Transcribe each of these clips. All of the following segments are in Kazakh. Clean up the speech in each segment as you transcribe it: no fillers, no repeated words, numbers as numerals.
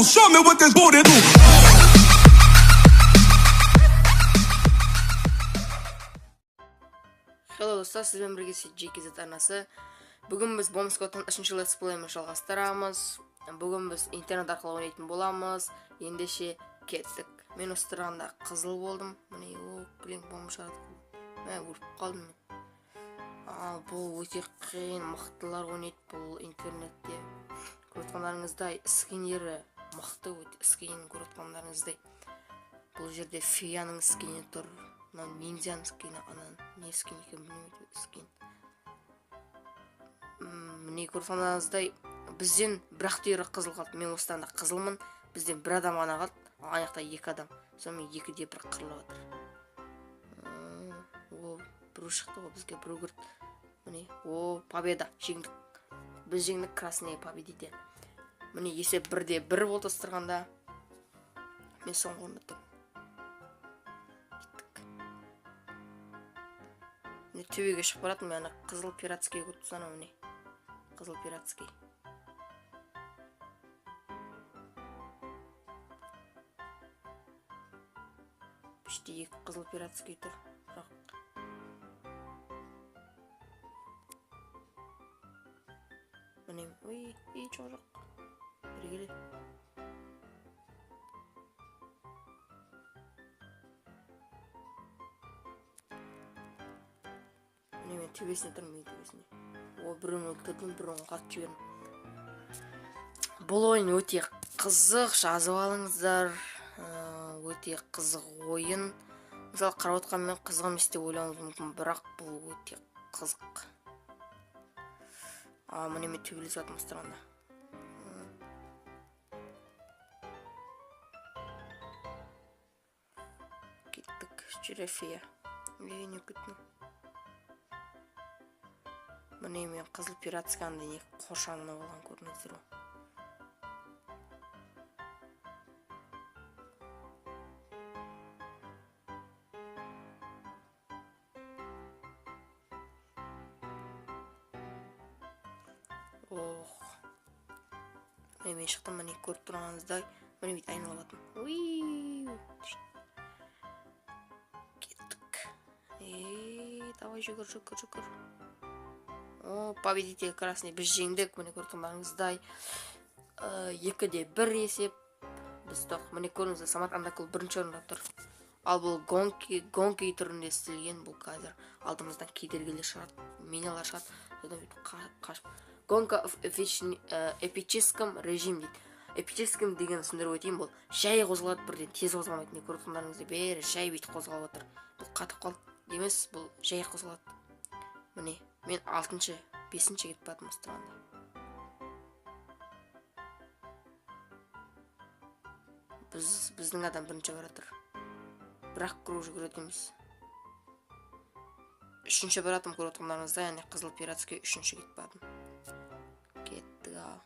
do. Show me what this booty do. Hello достар, сізбен бірге JKZ арнасы. Бүгін біз Бомскоттың 3-ші летсплеймен жалғастырамыз. Бүгін біз интернет арқылы ойнайтын боламыз. Ендеше кеттік. Мен осы тұрғанда қызыл болдым. Міне, блин, бомба шығарды. Өліп қалдым мен. Бұл өте қиын, мықтылар ойнайды бұл интернетте. Көріп скинері мықты, өте скинін көріп Бұл жерде фияның скині тұр. Ниндзяның скині, анан не скин екен білмейді скин. Міне көріп бізден бір-ақ түйірі қызыл қалды. Мен осыдан да қызылмын. Бізден бір адам ана қалды, аяқта екі адам. Сонымен екіде бір қырылып жатыр. Біреу шықты ғой, бізге біреу көрді. Міне, победа, жеңдік. Біз жеңдік, красный победите. Міне, есеп 1-1 болды ыстырғанда. Мен соңғы орында тұрмын. Міне, төбеге шығып баратын, мен қызыл пиратский көрді сана, міне. Қызыл пиратский. Почти екі қызыл пиратский тұр. Міне, жоқ. Біргеле. Міне, мен төбесіне тұрмын, төбесіне. Бірін өлтірдім, бірін қатып жібердім. Бұл ойын өте қызық, жазып алыңыздар. Өте қызық ойын. Мысалы, қарап отқанмен қызық емес деп ойлауыңыз мүмкін, бірақ бұл өте қызық. Міне мен төбелес жатырмын ыстырғанда. Кеттік, жүре не күттім. Міне мен қызыл пиратсканды не қоршанына болған көріңіздер ғой. Мен шықтым, міне көріп тұрғаныңыздай, міне бейт айналып жатырмын. Кеттік. Давай жүгір. Победитель красный, біз жеңдік, міне көріп тұрғаныңыздай. 2-1 есеп. Біз тоқ, міне көріңіздер, Самат Андакул бірінші орында тұр. Ал бұл гонки түрінде істелген, бұл қазір алдымыздан кедергілер шығады, миналар шығады. Содан бейт қашып. Гонка в эпическом режим дейді. Эпическом деген түсіндіріп өтейін, бұл жай қозғалады, бірден тез қозғалмайды. Не көріп тұрғаныңызда бәрі жай бейт қозғалып отыр. Бұл қатып қалды емес, бұл жай қозғалады. Міне, мен 6-5-ші кетіп бардым ыстырғанда. Біздің адам бірінші баратыр. Бірақ круг жүгіретіміз. 3-ші баратым көріп тұрғаныңызда, яғни қызыл пиратский 3-ші кетіп бардым. Кеттік ал.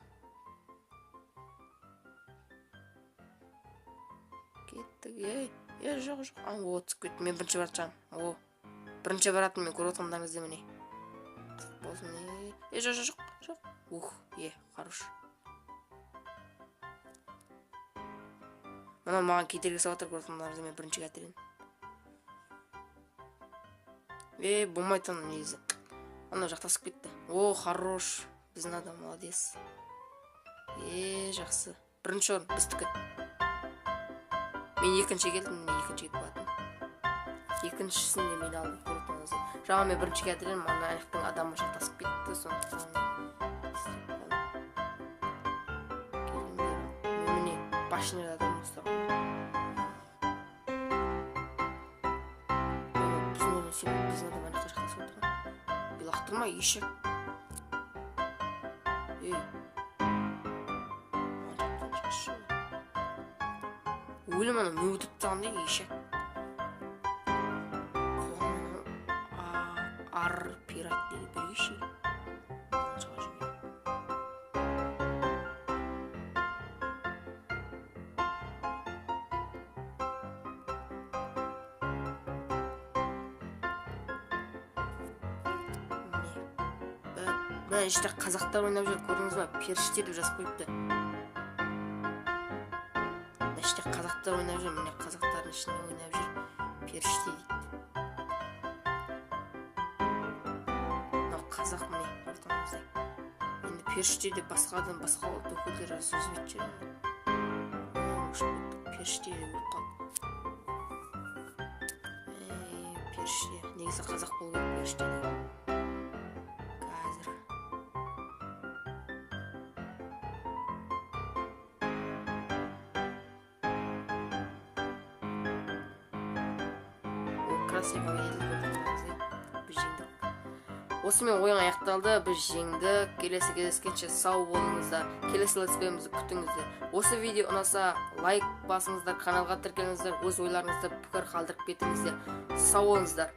Кеттік, жоқ. Түсіп кетті, мен бірінші баратжам. Бірінші баратын мен көріп отырғандарыңызды міне. Болсын, жоқ. Хорош. Маған кедергі сабатыр көріп отырғандарыңызды мен бірінші кәтерін. Болмайтын негізі. Ана жақтасып кетті. Хорош. Біздің адам молодец. Жақсы. Бірінші орын, біздікі. Мен екінші келдім, екінші кетіп бардым. Екіншісінде мен алып көріп тұрғаныңызды. Жаңа мен бірінші кәдірем, ана аяқтың адамы жақтасып кетті. Сондықтан міне башынер адам ұстаған. Біздің адам аяққа жақтасып отырған. Билақтырма, ешек. Өлім ана мөтіп тұрғандай ешек. Пират дейді бір ешек. Мына іште қазақтар ойнап жүр, көрдіңіз ба? Періште деп жазып қойыпты. қазақтар ойнап жүр, міне қазақтардың ішінде ойнап жүр періште дейді. Мынау қазақ міне ортамызда. Енді періште деп басқадан басқа ұлт өкілдері сөз бет жүр. Періште деп өліп қалды. Періште, негізі қазақ болу керек періште деп. Қазір красиво біз жеңдік. Осымен ойын аяқталды, біз жеңдік. Келесі кездескенше сау болыңыздар. Келесі летсплейімізді күтіңіздер. Осы видео ұнаса лайк басыңыздар, каналға тіркеліңіздер, өз ойларыңызды пікір қалдырып кетіңіздер. Сау болыңыздар.